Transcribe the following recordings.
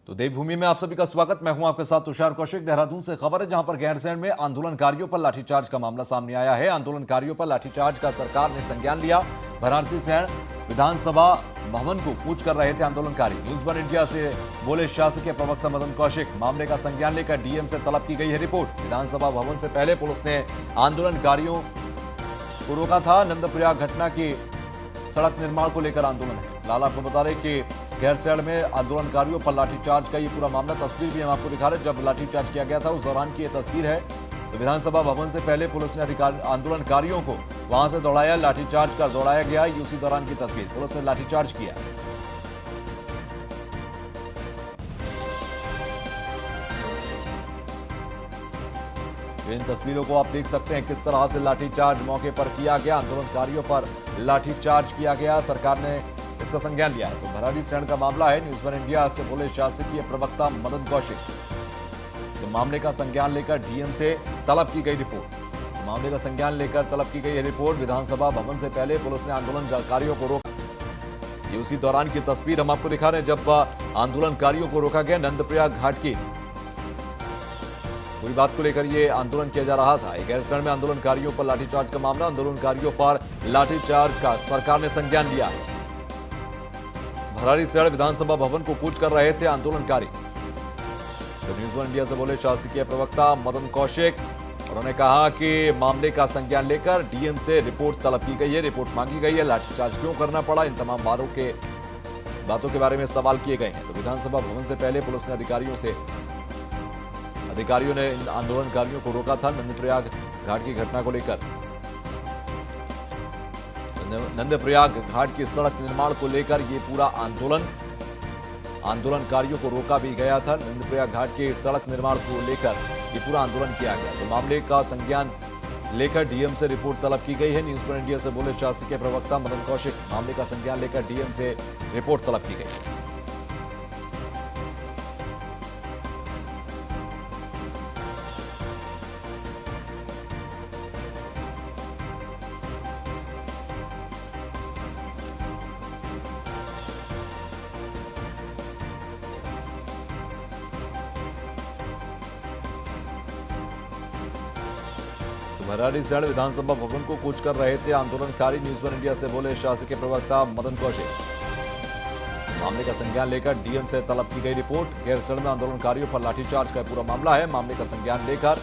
तो देवभूमि में आप सभी का स्वागत। मैं हूं आपके साथ तुषार कौशिक। देहरादून से खबर है, जहां पर गैरसैंण में आंदोलनकारियों पर लाठीचार्ज का मामला सामने आया है। आंदोलनकारियों पर लाठीचार्ज का सरकार ने संज्ञान लिया। वाराणसी सैण विधानसभा भवन को कूच कर रहे थे आंदोलनकारी। न्यूज वन इंडिया से बोले शासकीय प्रवक्ता मदन कौशिक। मामले का संज्ञान लेकर डीएम से तलब की गई है रिपोर्ट। विधानसभा भवन से पहले पुलिस ने आंदोलनकारियों को रोका था। नंदप्रयाग घटना की सड़क निर्माण को लेकर आंदोलन है। लाल आपको बता रहे कि गैरसैंण में आंदोलनकारियों पर लाठीचार्ज का ये पूरा मामला, तस्वीर भी हम आपको दिखा रहे हैं जब लाठीचार्ज किया गया था उस दौरान की ये तस्वीर है। तो विधानसभा भवन से पहले पुलिस ने आंदोलनकारियों को वहां से दौड़ाया, लाठीचार्ज कर दौड़ाया गया। उसी दौरान की तस्वीर, पुलिस ने लाठीचार्ज किया। इन तस्वीरों को आप देख सकते हैं किस तरह से लाठीचार्ज मौके पर किया गया। आंदोलनकारियों पर लाठीचार्ज किया गया, सरकार ने इसका संज्ञान लिया है। तो भराड़ी सैण का मामला है। न्यूज वन इंडिया से बोले शासकीय प्रवक्ता मदन कौशिक। तो मामले का संज्ञान लेकर डीएम से तलब की गई रिपोर्ट। मामले का संज्ञान लेकर तलब की गई है रिपोर्ट। विधानसभा भवन से पहले पुलिस ने आंदोलनकारियों को रोका। ये उसी दौरान की तस्वीर हम आपको दिखा रहे हैं जब आंदोलनकारियों को रोका गया। नंदप्रयाग घाट की पूरी बात को लेकर ये आंदोलन किया जा रहा था। गैरसैंण में आंदोलनकारियों पर लाठीचार्ज का मामला। आंदोलनकारियों पर लाठीचार्ज का सरकार ने संज्ञान लिया है। भराड़ी सैण विधानसभा भवन को कूच कर रहे थे आंदोलनकारी। तो न्यूज वन इंडिया से बोले शासकीय प्रवक्ता मदन कौशिक। उन्होंने कहा कि मामले का संज्ञान लेकर डीएम से रिपोर्ट तलब की गई है, रिपोर्ट मांगी गई है। लाठीचार्ज क्यों करना पड़ा, इन तमाम बातों के बारे में सवाल किए गए हैं। तो विधानसभा भवन से पहले पुलिस ने अधिकारियों ने इन आंदोलनकारियों को रोका था नंदप्रयाग घाट की घटना को लेकर। नंदप्रयाग घाट की सड़क निर्माण को लेकर ये पूरा आंदोलनकारियों को रोका भी गया था। नंदप्रयाग घाट के सड़क निर्माण को लेकर ये पूरा आंदोलन किया गया। तो मामले का संज्ञान लेकर डीएम से रिपोर्ट तलब की गई है। न्यूज वन इंडिया से बोले शासकीय प्रवक्ता मदन कौशिक। मामले का संज्ञान लेकर डीएम से रिपोर्ट तलब की गई। भराड़ी सैण विधानसभा भवन को कूच कर रहे थे आंदोलनकारी। न्यूज वन इंडिया से बोले शासकीय प्रवक्ता मदन कौशिक। मामले का संज्ञान लेकर डीएम से तलब की गई रिपोर्ट। गैरसैंण में आंदोलनकारियों पर लाठीचार्ज का पूरा मामला है। मामले का संज्ञान लेकर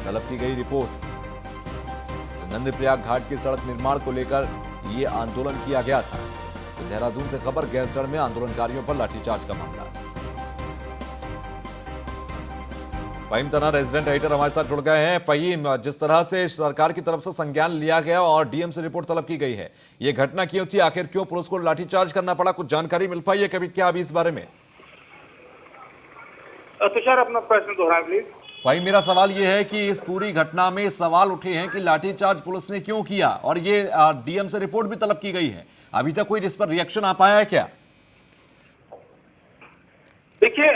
तलब की गई रिपोर्ट। नंदप्रयाग घाट की सड़क निर्माण को लेकर ये आंदोलन किया गया था। तो देहरादून से खबर, गैरसैंण में आंदोलनकारियों पर लाठीचार्ज का मामला। फहीम तना रेजिडेंट एडिटर हमारे साथ जुड़ गए हैं। फहीम, जिस तरह से सरकार की तरफ से संज्ञान लिया गया और डीएम से रिपोर्ट तलब की गई है, ये घटना क्यों थी, आखिर क्यों पुलिस को लाठीचार्ज करना पड़ा, कुछ जानकारी मिल पाई है कभी क्या अभी इस बारे में? तुषार, अपना प्रश्न दोहराएं प्लीज। फहीम, मेरा सवाल ये है कि इस पूरी घटना में सवाल उठे हैं कि लाठीचार्ज पुलिस ने क्यों किया और ये डीएम से रिपोर्ट भी तलब की गई है। अभी तक कोई इस पर रिएक्शन आ पाया है क्या? देखिए,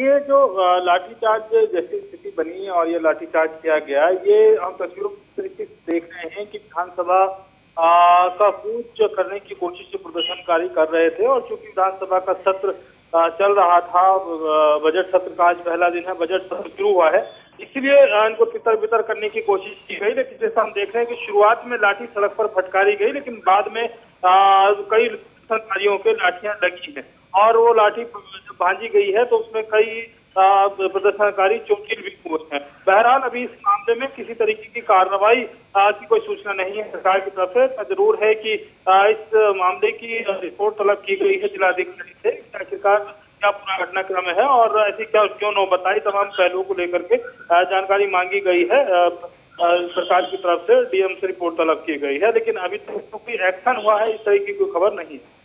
ये जो लाठीचार्ज जैसी स्थिति बनी और ये लाठीचार्ज किया गया, ये हम तस्वीरों तरीके से देख रहे हैं कि विधानसभा का कूच करने की कोशिश प्रदर्शनकारी कर रहे थे। और चूंकि विधानसभा का सत्र चल रहा था, बजट सत्र का आज पहला दिन है, बजट सत्र शुरू हुआ है, इसीलिए इनको तितर बितर करने की कोशिश की गई। लेकिन जैसा हम देख रहे हैं कि शुरुआत में लाठी सड़क पर फटकारी गई, लेकिन बाद में कई प्रदर्शनकारियों के लाठियां लगी है और वो लाठी जब भांजी गई है तो उसमें कई प्रदर्शनकारी चोटिल भी हुए हैं। बहरहाल अभी इस मामले में किसी तरीके की कार्रवाई की कोई सूचना नहीं है सरकार की तरफ से। जरूर है कि इस मामले की रिपोर्ट तलब की गई है जिलाधिकारी से, आखिरकार क्या पूरा घटनाक्रम है और ऐसी क्या क्यों न बताई, तमाम पहलुओं को लेकर के जानकारी मांगी गई है। सरकार की तरफ से डीएम से रिपोर्ट तलब की गई है, लेकिन अभी तक तो कोई एक्शन हुआ है इस तरह की कोई खबर नहीं है।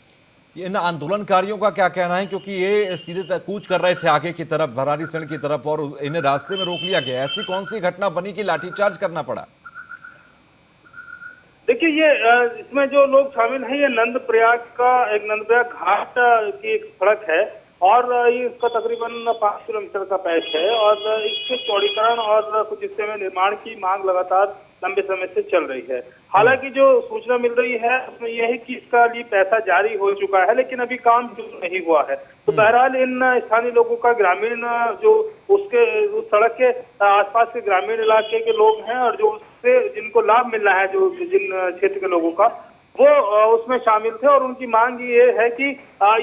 इन आंदोलनकारियों का क्या कहना है, क्योंकि ये सीधे कूच कर रहे थे आगे की तरफ, भराड़ी सैण की तरफ, और इन्हें रास्ते में रोक लिया गया। ऐसी कौन सी घटना बनी कि लाठीचार्ज करना पड़ा? देखिए, ये इसमें जो लोग शामिल हैं, ये नंदप्रयाग घाट की एक सड़क है और ये इसका तकरीबन 5 किलोमीटर का पैच है और इसके चौड़ीकरण और कुछ हिस्से में निर्माण की मांग लगातार लंबे समय से चल रही है। हालांकि जो सूचना मिल रही है उसमें यह है कि इसका लिए पैसा जारी हो चुका है, लेकिन अभी काम शुरू नहीं हुआ है। तो बहरहाल इन स्थानीय लोगों का ग्रामीण जो उसके उस सड़क के आसपास के ग्रामीण इलाके के लोग हैं और जो उससे जिनको लाभ मिल रहा है, जो जिन क्षेत्र के लोगों का, वो उसमें शामिल थे और उनकी मांग ये है कि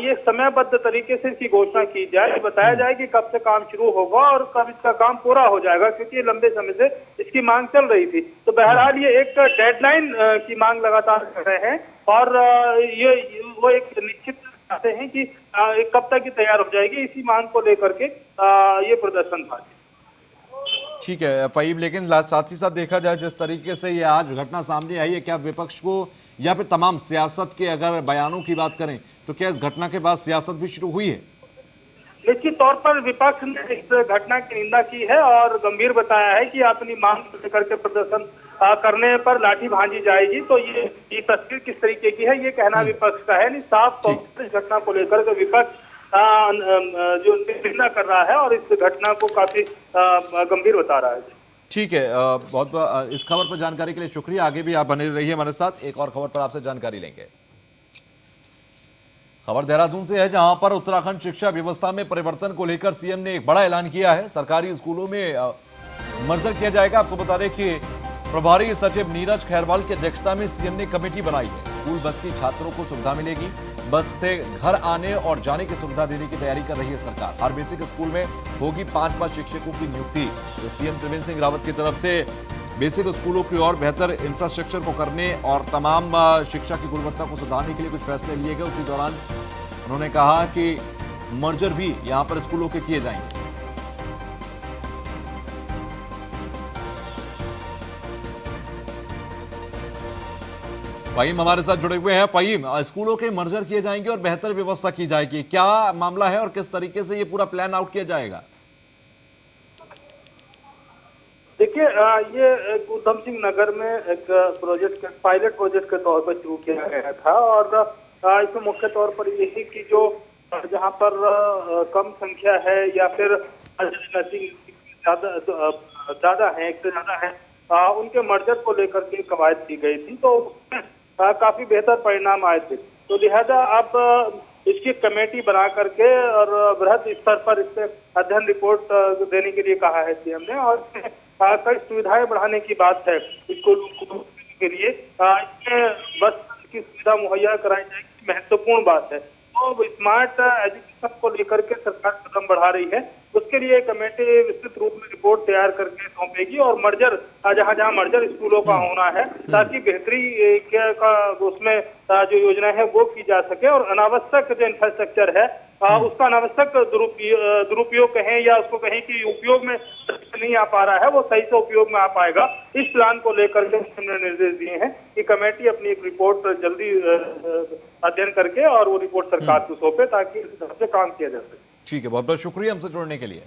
ये समयबद्ध तरीके से इसकी घोषणा की जाए, बताया जाए कि कब से काम शुरू होगा और कब इसका काम पूरा हो जाएगा, क्योंकि ये लंबे समय से इसकी मांग चल रही थी। तो बहरहाल ये एक डेडलाइन की मांग लगातार कर रहे हैं और ये वो एक निश्चित चाहते हैं कि कब तक ये तैयार हो जाएगी, इसी मांग को लेकर के ये प्रदर्शन था। ठीक है फहीम, लेकिन साथ ही साथ देखा जाए जिस तरीके से ये आज घटना सामने आई है, क्या विपक्ष को या फिर तमाम सियासत के अगर बयानों की बात करें तो क्या इस घटना के बाद सियासत भी शुरू हुई है? निश्चित तौर पर विपक्ष ने इस घटना की निंदा की है और गंभीर बताया है कि अपनी मांग को लेकर के प्रदर्शन करने पर लाठी भांजी जाएगी। तो ये तस्वीर किस तरीके की है, ये कहना विपक्ष का है नहीं, साफ तौर पर इस घटना को लेकर के विपक्ष जो निंदा कर रहा है और इस घटना को काफी गंभीर बता रहा है। ठीक है, बहुत इस खबर पर जानकारी के लिए शुक्रिया। आगे भी आप बने रहिए हमारे साथ, एक और खबर पर आपसे जानकारी लेंगे। खबर देहरादून से है, जहां पर उत्तराखंड शिक्षा व्यवस्था में परिवर्तन को लेकर सीएम ने एक बड़ा ऐलान किया है। सरकारी स्कूलों में मर्जर किया जाएगा। आपको बता दें कि प्रभारी सचिव नीरज खैरवाल की अध्यक्षता में सीएम ने कमेटी बनाई है। स्कूल बस की छात्रों को सुविधा मिलेगी। बस से घर आने और जाने की सुविधा देने की तैयारी कर रही है सरकार। हर बेसिक स्कूल में होगी 5 शिक्षकों की नियुक्ति। तो सीएम त्रिवेंद्र सिंह रावत की तरफ से बेसिक स्कूलों की और बेहतर इंफ्रास्ट्रक्चर को करने और तमाम शिक्षा की गुणवत्ता को सुधारने के लिए कुछ फैसले लिए गए। उसी दौरान उन्होंने कहा कि मर्जर भी यहां पर स्कूलों के किए जाएंगे। फहीम हमारे साथ जुड़े हुए हैं। फहीम, स्कूलों के मर्जर किए जाएंगे और बेहतर व्यवस्था की जाएगी, क्या मामला है और किस तरीके से ये पूरा प्लान आउट किया जाएगा? देखिए, ये उधम सिंह नगर में एक प्रोजेक्ट, पायलट प्रोजेक्ट के तौर पर शुरू किया गया था और इसमें मुख्य तौर पर ये है कि जो जहाँ पर कम संख्या है या फिर ज्यादा है, एक से ज्यादा है, उनके मर्जर को लेकर के कवायद की गई थी। तो काफी बेहतर परिणाम आए थे। तो लिहाजा अब इसकी कमेटी बना करके और बृहद स्तर पर इस पे अध्ययन रिपोर्ट देने के लिए कहा है सीएम ने और कई सुविधाएं बढ़ाने की बात है स्कूलों के लिए। इसमें बस की सुविधा मुहैया कराई जाएगी, महत्वपूर्ण बात है। तो स्मार्ट एजुकेशन को लेकर के सरकार कदम बढ़ा रही है। उसके लिए कमेटी विस्तृत रूप में रिपोर्ट तैयार करके सौंपेगी और मर्जर जहां जहां मर्जर स्कूलों का होना है ताकि बेहतरी का उसमें जो योजना है वो की जा सके और अनावश्यक जो इंफ्रास्ट्रक्चर है उसका अनावश्यक दुरुपयोग कहें या उसको कहें कि उपयोग में नहीं आ पा रहा है, वो सही से उपयोग में आ पाएगा। इस प्लान को लेकर के हमने निर्देश दिए हैं कि कमेटी अपनी एक रिपोर्ट जल्दी अध्ययन करके और वो रिपोर्ट सरकार को सौंपे ताकि इस तरह से काम किया जा सके। ठीक है, बहुत बहुत शुक्रिया हमसे जुड़ने के लिए।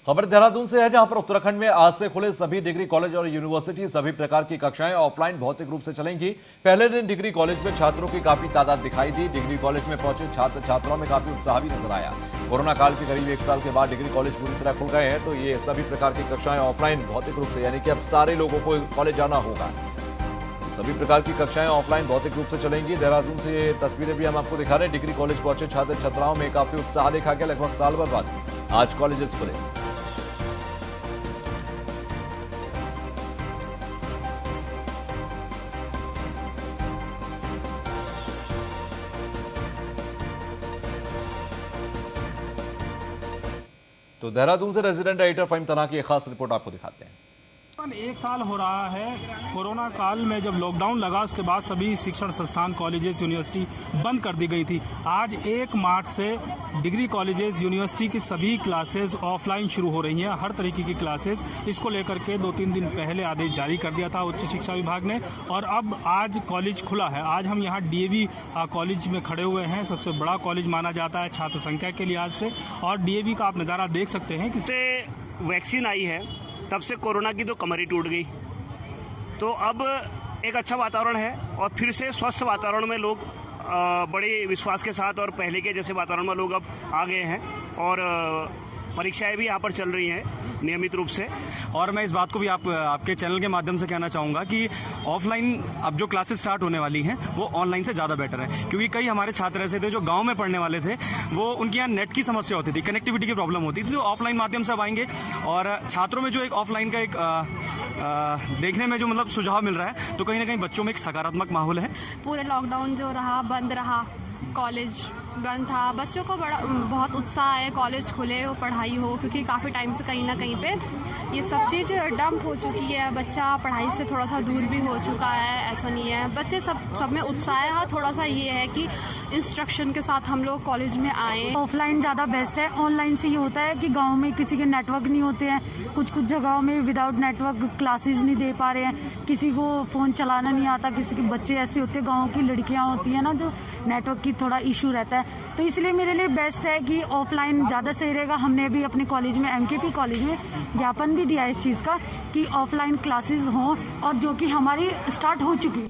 खबर देहरादून से है, जहां पर उत्तराखंड में आज से खुले सभी डिग्री कॉलेज और यूनिवर्सिटी। सभी प्रकार की कक्षाएं ऑफलाइन भौतिक रूप से चलेंगी। पहले दिन डिग्री कॉलेज में छात्रों की काफी तादाद दिखाई दी। डिग्री कॉलेज में पहुंचे छात्र छात्राओं में काफी उत्साह भी नजर आया। कोरोना काल के करीब 1 साल के बाद डिग्री कॉलेज पूरी तरह खुल गए हैं, तो ये सभी प्रकार की कक्षाएं ऑफलाइन भौतिक रूप से, यानी कि अब सारे लोगों को कॉलेज जाना होगा। सभी प्रकार की कक्षाएं ऑफलाइन भौतिक रूप से चलेंगी। देहरादून से ये तस्वीरें भी हम आपको दिखा रहे हैं। डिग्री कॉलेज पहुंचे छात्र छात्राओं में काफी उत्साह देखा गया। लगभग साल भर बाद आज कॉलेजेस खुले। तो देहरादून से रेजिडेंट एडिटर फहीम तना की एक खास रिपोर्ट आपको दिखाते हैं। 1 साल हो रहा है कोरोना काल में, जब लॉकडाउन लगा उसके बाद सभी शिक्षण संस्थान, कॉलेजेस, यूनिवर्सिटी बंद कर दी गई थी। आज 1 मार्च से डिग्री कॉलेजेस, यूनिवर्सिटी की सभी क्लासेस ऑफलाइन शुरू हो रही हैं, हर तरीके की क्लासेस। इसको लेकर के 2-3 दिन पहले आदेश जारी कर दिया था उच्च शिक्षा विभाग ने और अब आज कॉलेज खुला है। आज हम यहाँ डीएवी कॉलेज में खड़े हुए हैं, सबसे बड़ा कॉलेज माना जाता है छात्र संख्या के लिहाज से, और डीएवी का आप नज़ारा देख सकते हैं कि वैक्सीन आई है तब से कोरोना की तो कमर ही टूट गई। तो अब एक अच्छा वातावरण है और फिर से स्वस्थ वातावरण में लोग बड़े विश्वास के साथ और पहले के जैसे वातावरण में लोग अब आ गए हैं और परीक्षाएं भी यहाँ पर चल रही हैं नियमित रूप से। और मैं इस बात को भी आपके चैनल के माध्यम से कहना चाहूँगा कि ऑफलाइन अब जो क्लासेस स्टार्ट होने वाली हैं वो ऑनलाइन से ज़्यादा बेटर है, क्योंकि कई हमारे छात्र ऐसे थे जो गांव में पढ़ने वाले थे, वो उनके यहाँ नेट की समस्या होती थी, कनेक्टिविटी की प्रॉब्लम होती थी, तो ऑफलाइन माध्यम से अब आएंगे और छात्रों में जो एक ऑफलाइन का एक देखने में जो मतलब सुझाव मिल रहा है, तो कहीं ना कहीं बच्चों में एक सकारात्मक माहौल है। पूरे लॉकडाउन जो रहा बंद रहा, कॉलेज बंद था, बच्चों को बहुत उत्साह है कॉलेज खुले हो, पढ़ाई हो, क्योंकि काफ़ी टाइम से कहीं ना कहीं पे ये सब चीज़ डंप हो चुकी है, बच्चा पढ़ाई से थोड़ा सा दूर भी हो चुका है। ऐसा नहीं है, बच्चे सब में उत्साह है। हाँ, थोड़ा सा ये है कि इंस्ट्रक्शन के साथ हम लोग कॉलेज में आए। ऑफलाइन ज़्यादा बेस्ट है। ऑनलाइन से ये होता है कि गांव में किसी के नेटवर्क नहीं होते हैं, कुछ जगहों में विदाउट नेटवर्क क्लासेस नहीं दे पा रहे हैं, किसी को फ़ोन चलाना नहीं आता, किसी के बच्चे ऐसे होते हैं, गाँव की लड़कियाँ होती हैं ना जो नेटवर्क की थोड़ा इशू रहता है, तो इसलिए मेरे लिए बेस्ट है कि ऑफलाइन ज़्यादा सही रहेगा। हमने भी अपने कॉलेज में MKP कॉलेज में ज्ञापन भी दिया इस चीज़ का कि ऑफलाइन क्लासेस हों, और जो कि हमारी स्टार्ट हो चुकी।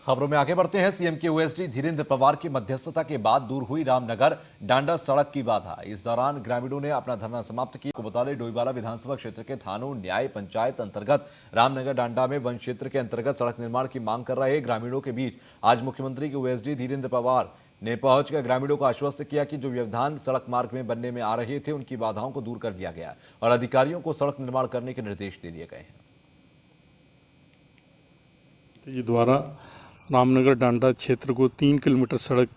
खबरों में आगे बढ़ते हैं। सीएम के OSD धीरेन्द्र पवार की मध्यस्थता के बाद दूर हुई रामनगर डांडा सड़क की बाधा। इस दौरान ग्रामीणों ने अपना धरना समाप्त किया। को बता दें, डोईवाला विधानसभा क्षेत्र के थानों न्याय पंचायत अंतर्गत रामनगर डांडा में वन क्षेत्र के अंतर्गत सड़क निर्माण की मांग कर रहे ग्रामीणों के बीच आज मुख्यमंत्री के OSD धीरेन्द्र पवार ने पहुंचकर ग्रामीणों को आश्वस्त किया कि जो व्यवधान सड़क मार्ग में बनने में आ रहे थे उनकी बाधाओं को दूर कर दिया गया और अधिकारियों को सड़क निर्माण करने के निर्देश दे दिए गए हैं। द्वारा रामनगर डांडा क्षेत्र को 3 किलोमीटर सड़क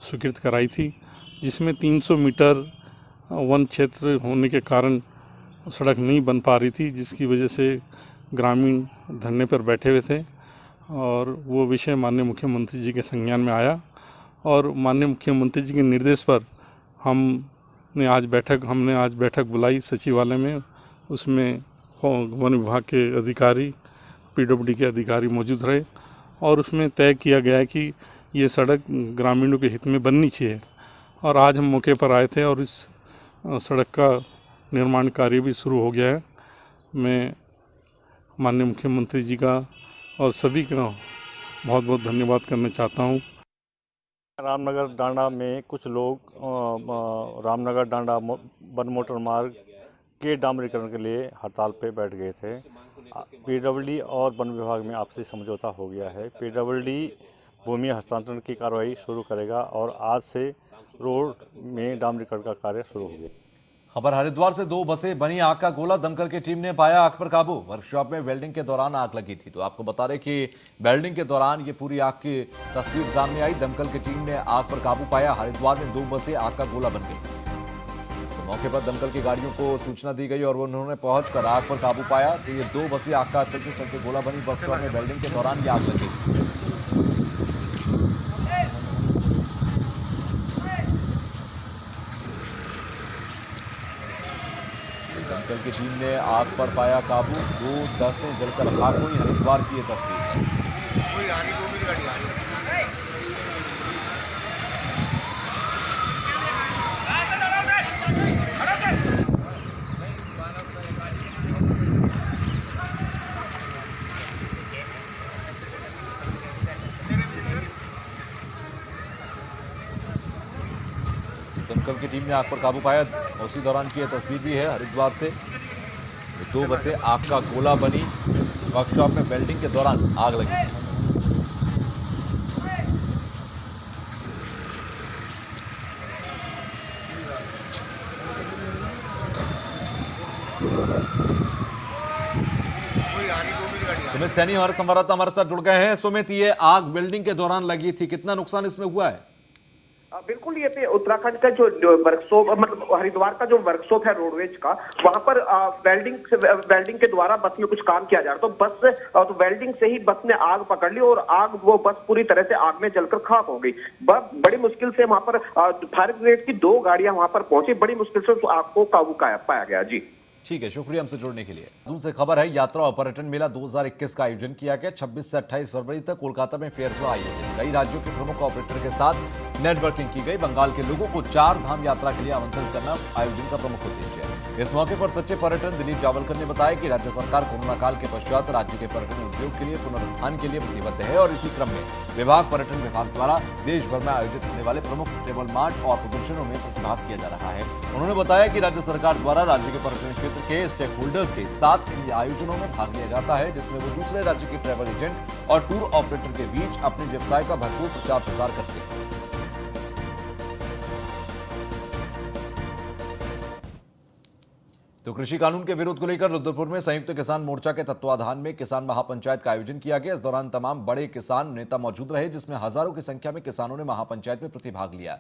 स्वीकृत कराई थी, जिसमें 300 मीटर वन क्षेत्र होने के कारण सड़क नहीं बन पा रही थी, जिसकी वजह से ग्रामीण धरने पर बैठे हुए थे और वो विषय माननीय मुख्यमंत्री जी के संज्ञान में आया और माननीय मुख्यमंत्री जी के निर्देश पर हमने आज बैठक बुलाई सचिवालय में। उसमें वन विभाग के अधिकारी, PWD के अधिकारी मौजूद रहे और उसमें तय किया गया है कि ये सड़क ग्रामीणों के हित में बननी चाहिए और आज हम मौके पर आए थे और इस सड़क का निर्माण कार्य भी शुरू हो गया है। मैं माननीय मुख्यमंत्री जी का और सभी का बहुत बहुत धन्यवाद करना चाहता हूँ। रामनगर डांडा में कुछ लोग रामनगर डांडा वन मोटर मार्ग के डामरीकरण के लिए हड़ताल पे बैठ गए थे। PWD और वन विभाग में आपसी समझौता हो गया है। PWD भूमि हस्तांतरण की कार्रवाई शुरू करेगा और आज से रोड में डामरीकरण का कार्य शुरू हो गया। खबर हरिद्वार से 2 बसें बनी आग का गोला, दमकल की टीम ने पाया आग पर काबू। वर्कशॉप में वेल्डिंग के दौरान आग लगी थी, तो आपको बता दें कि वेल्डिंग के दौरान ये पूरी आग की तस्वीर सामने आई। दमकल की टीम ने आग पर काबू पाया। हरिद्वार में 2 बसें आग का गोला बन गई, तो मौके पर दमकल की गाड़ियों को सूचना दी गई और उन्होंने पहुंचकर आग पर काबू पाया। तो ये 2 बसें आग का चलते चलते गोला बनी। वर्कशॉप में वेल्डिंग के दौरान ये आग लगी। दमकल की टीम ने आग पर पाया काबू। 2 बसें जलकर खाक हुई। हरिद्वार की ये तस्वीर है। दमकल की टीम ने आग पर काबू पाया। उसी दौरान की यह तस्वीर भी है हरिद्वार से। 2 बसें आग का गोला बनी। वर्कशॉप में वेल्डिंग के दौरान आग लगी। सुमित सैनी हमारे संवाददाता हमारे साथ जुड़ गए हैं। सुमित, ये आग वेल्डिंग के दौरान लगी थी, कितना नुकसान इसमें हुआ है? बिल्कुल, ये पे उत्तराखंड का जो वर्कशॉप, मतलब हरिद्वार का जो वर्कशॉप है रोडवेज का, वहां पर वेल्डिंग के द्वारा बस में कुछ काम किया जा रहा, तो वेल्डिंग से ही बस ने आग पकड़ ली और वो बस पूरी तरह से आग में जलकर खाक हो गई। बड़ी मुश्किल से वहां पर फायर ब्रिगेड की 2 गाड़ियां वहां पर पहुंची। बड़ी मुश्किल से आग को काबू पाया गया। जी ठीक है, शुक्रिया हमसे जुड़ने के लिए। दूसरी खबर है, यात्रा और पर्यटन मेला 2021 का आयोजन किया गया। 26 से 28 फरवरी तक कोलकाता में फेयर हुआ आयोजन। कई राज्यों के प्रमुख ऑपरेटर के साथ नेटवर्किंग की गई। बंगाल के लोगों को 4 धाम यात्रा के लिए आमंत्रित करना आयोजन का प्रमुख उद्देश्य है। इस मौके पर सच्चे पर्यटन दिलीप जावलकर ने बताया कि राज्य सरकार कोरोना काल के पश्चात राज्य के पर्यटन उद्योग के लिए पुनरुत्थान के लिए प्रतिबद्ध है और इसी क्रम में पर्यटन विभाग द्वारा देश भर में आयोजित होने वाले प्रमुख ट्रेवल मार्ट और प्रदर्शनों में प्रतिभाग किया जा रहा है। उन्होंने बताया कि राज्य सरकार द्वारा राज्य के पर्यटन क्षेत्र के स्टेक होल्डर्स के साथ इन आयोजनों में भाग लिया जाता है, जिसमें वो दूसरे राज्य के ट्रैवल एजेंट और टूर ऑपरेटर के बीच अपने व्यवसाय का भरपूर प्रचार प्रसार करते हैं। तो कृषि कानून के विरोध को लेकर रुद्रपुर में संयुक्त किसान मोर्चा के तत्वाधान में किसान महापंचायत का आयोजन किया गया। इस दौरान तमाम बड़े किसान नेता मौजूद रहे, जिसमें हजारों की संख्या में किसानों ने महापंचायत में प्रतिभाग लिया।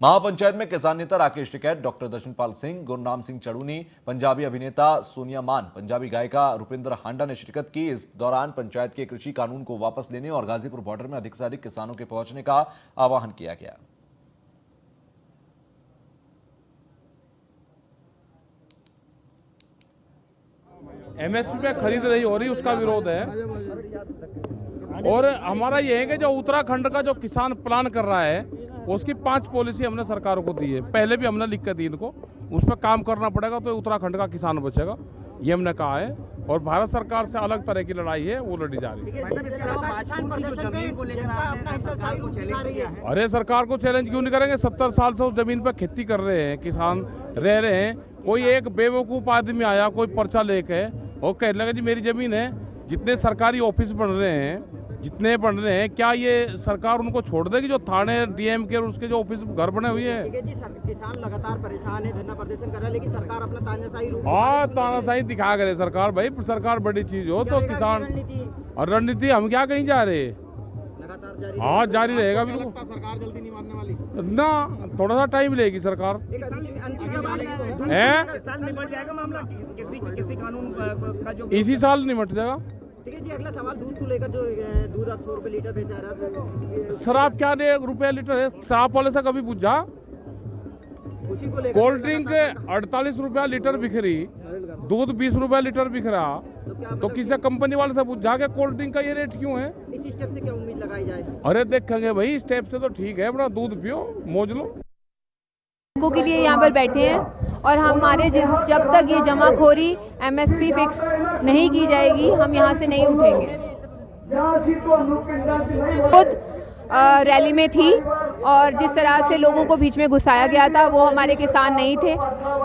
महापंचायत में किसान नेता राकेश टिकैत, डॉक्टर दर्शनपाल सिंह, गुरनाम सिंह चड़ूनी, पंजाबी अभिनेता सोनिया मान, पंजाबी गायिका रुपिंदर हांडा ने शिरकत की। इस दौरान पंचायत के कृषि कानून को वापस लेने और गाजीपुर बॉर्डर में अधिक से अधिक किसानों के पहुंचने का आह्वान किया गया। एमएसपी पे खरीद नहीं हो रही, उसका विरोध है। और हमारा ये है कि जो उत्तराखंड का जो किसान प्लान कर रहा है उसकी 5 पॉलिसी हमने सरकार को दी है, पहले भी हमने लिख कर दी इनको, उस पर काम करना पड़ेगा तो उत्तराखंड का किसान बचेगा, ये हमने कहा है। और भारत सरकार से अलग तरह की लड़ाई है, वो लड़ी जा रही है। अरे सरकार को चैलेंज क्यों नहीं करेंगे? 70 साल से उस जमीन पर खेती कर रहे हैं, किसान रह रहे हैं। कोई एक बेवकूफ़ आदमी आया, कोई पर्चा लेके और कहने लगा जी मेरी ज़मीन है। जितने सरकारी ऑफिस बन रहे हैं, जितने बन रहे हैं, क्या ये सरकार उनको छोड़ देगी? जो थाने डीएम के और उसके जो ऑफिस घर बने हुए हैं। किसान लगातार परेशान है, धरना प्रदर्शन कर रहा है, लेकिन सरकार अपना तानाशाही रूप तानाशाही दिखा करे सरकार। भाई सरकार बड़ी चीज हो तो किसान और रणनीति हम क्या कहीं जा रहे हैं, हाँ जारी रहेगा बिल्कुल। सरकार जल्दी नहीं मानने वाली ना, थोड़ा सा टाइम लेगी सरकार। निपट जाएगा मामला किसी कानून का जो इसी साल निपट जाएगा। ठीक है जी, अगला सवाल दूध को लेकर जो दूध अब 100 रुपए लीटर बेचा रहा था, शराब क्या रुपया लीटर है? शराब वाले से कभी पूछा? उसी को लेकर कोल्ड ड्रिंक 48 रुपया लीटर बिक रही, दूध 20 रुपया लीटर बिक रहा, तो किसी कंपनी वाले से पूछ जाके कोल्ड ड्रिंक का ये रेट क्यों है? इसी स्टेप से क्या उम्मीद लगाई जाए? अरे देखेंगे भाई, स्टेप से तो ठीक है, अपना दूध पियो, मौज लो। के लिए यहाँ पर बैठे हैं और हमारे जब तक ये जमाखोरी एमएसपी फिक्स नहीं की जाएगी, हम यहाँ से नहीं उठेंगे। खुद रैली में थी और जिस तरह से लोगों को बीच में घुसाया गया था वो हमारे किसान नहीं थे।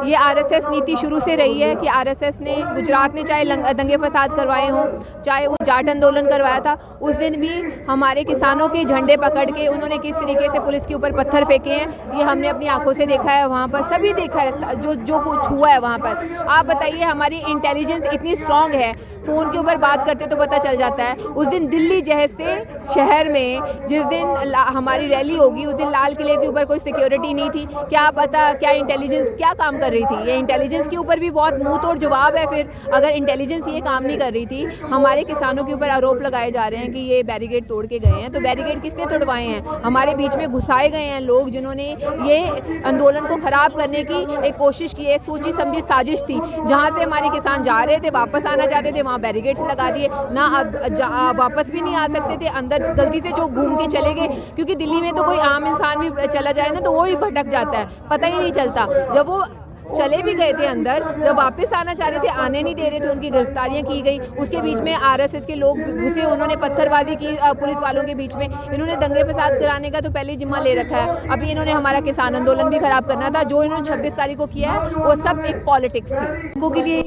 ये आरएसएस नीति शुरू से रही है कि आरएसएस ने गुजरात में चाहे दंगे फसाद करवाए हों, चाहे वो जाट आंदोलन करवाया था, उस दिन भी हमारे किसानों के झंडे पकड़ के उन्होंने किस तरीके से पुलिस के ऊपर पत्थर फेंके हैं, ये हमने अपनी आंखों से देखा है। वहाँ पर सभी देखा है जो कुछ हुआ है वहाँ पर। आप बताइए, हमारी इंटेलिजेंस इतनी स्ट्रांग है, फ़ोन के ऊपर बात करते तो पता चल जाता है। उस दिन दिल्ली जैसे शहर में जिस दिन हमारी रैली होगी, उस दिन लाल किले के ऊपर कोई सिक्योरिटी नहीं थी। क्या पता क्या इंटेलिजेंस क्या काम कर रही थी? ये इंटेलिजेंस के ऊपर भी बहुत मुंह तोड़ जवाब है। फिर अगर इंटेलिजेंस ये काम नहीं कर रही थी, हमारे किसानों के ऊपर आरोप लगाए जा रहे हैं कि ये बैरिकेड तोड़ के गए हैं, तो बैरिकेड किसने तोड़वाए हैं? हमारे बीच में घुसाए गए हैं लोग जिन्होंने ये आंदोलन को खराब करने की एक कोशिश की है। सोची समझी साजिश थी। जहाँ से हमारे किसान जा रहे थे, वापस आना चाहते थे, वहाँ बैरिकेड लगा दिए ना, अब वापस भी नहीं आ सकते थे। अंदर गलती से जो घूम के चले गए, क्योंकि दिल्ली में तो कोई आम इंसान भी चला जाए ना तो वो ही भटक जाता है, पता ही नहीं चलता। जब वो चले भी गए थे अंदर, जब वापस आना चाह रहे थे, आने नहीं दे रहे थे, उनकी गिरफ्तारियां की गई। उसके बीच में आरएसएस के लोग घुसे, उन्होंने पत्थरबाजी की पुलिस वालों के बीच में। इन्होंने दंगे फसाद कराने का तो पहले ही जिम्मा ले रखा है। अभी इन्होंने हमारा किसान आंदोलन भी खराब करना था। जो इन्होंने 26 तारीख को किया है वो सब एक पॉलिटिक्स थी के लिए।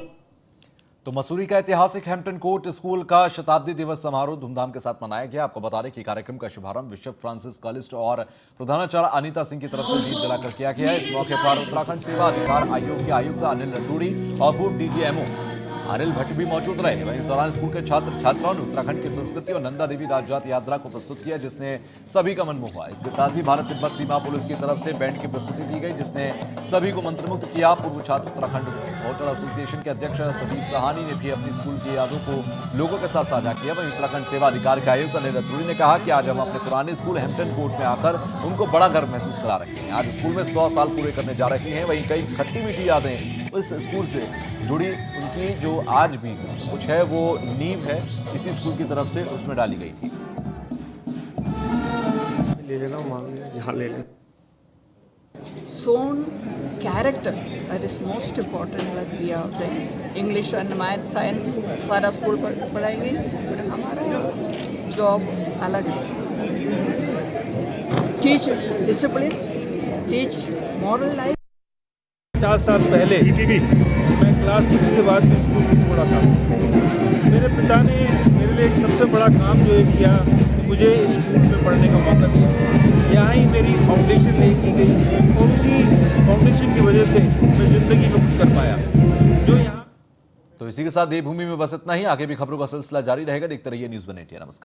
तो मसूरी का ऐतिहासिक हैम्पटन कोर्ट स्कूल का शताब्दी दिवस समारोह धूमधाम के साथ मनाया गया। आपको बता दें कि कार्यक्रम का शुभारंभ बिशप फ्रांसिस कलिस्ट और प्रधानाचार्य अनीता सिंह की तरफ से दीप जलाकर किया गया। इस मौके पर उत्तराखंड सेवा अधिकार आयोग के आयुक्त अनिल रतूड़ी और पूर्व डीजीएमओ अनिल भट्ट भी मौजूद रहे। वहीं इस दौरान स्कूल के छात्र छात्राओं ने उत्तराखंड की संस्कृति और नंदा देवी राजजात यात्रा को प्रस्तुत किया, जिसने सभी का मन मोहा। इसके साथ ही भारत तिब्बत सीमा पुलिस की तरफ से बैंड की प्रस्तुति दी गई, जिसने सभी को मंत्रमुग्ध किया। पूर्व छात्र उत्तराखंड होटल एसोसिएशन के अध्यक्ष सदीप सहानी ने भी अपनी स्कूल की यादों को लोगों के साथ साझा किया। वहीं उत्तराखंड सेवा अधिकार के आयुक्त अनिल रतूड़ी ने कहा कि आज हम अपने पुराने स्कूल हैम्पटन कोर्ट में आकर उनको बड़ा गर्व महसूस करा रहे हैं। आज स्कूल में 100 साल पूरे करने जा रहे हैं। वहीं कई खट्टी मीठी यादें इस स्कूल से जुड़ी, उनकी जो आज भी कुछ है वो नींव है इसी स्कूल की तरफ से उसमें डाली गई थी। ले लेना, यहाँ ले लेना। सोन character. That is most important what we are saying. English and math, science सारा स्कूल पढ़ाएंगे, but हमारा जॉब अलग है. Teach discipline, teach moral life. 50 साल पहले मैं क्लास 6 के बाद में स्कूल को छोड़ा था. मेरे पिता ने मेरे लिए एक सबसे बड़ा काम जो है किया कि मुझे स्कूल में पढ़ने का मौका दिया. यहाँ ही मेरी फाउंडेशन की गई और उसी फाउंडेशन की वजह से मैं ज़िंदगी में कुछ कर पाया. जो यहाँ तो इसी के साथ देवभूमि में बस इतना ही. आगे भी खबरों का सिलसिला जारी रहेगा. देखते रहिए न्यूज़ 1 इंडिया. नमस्कार.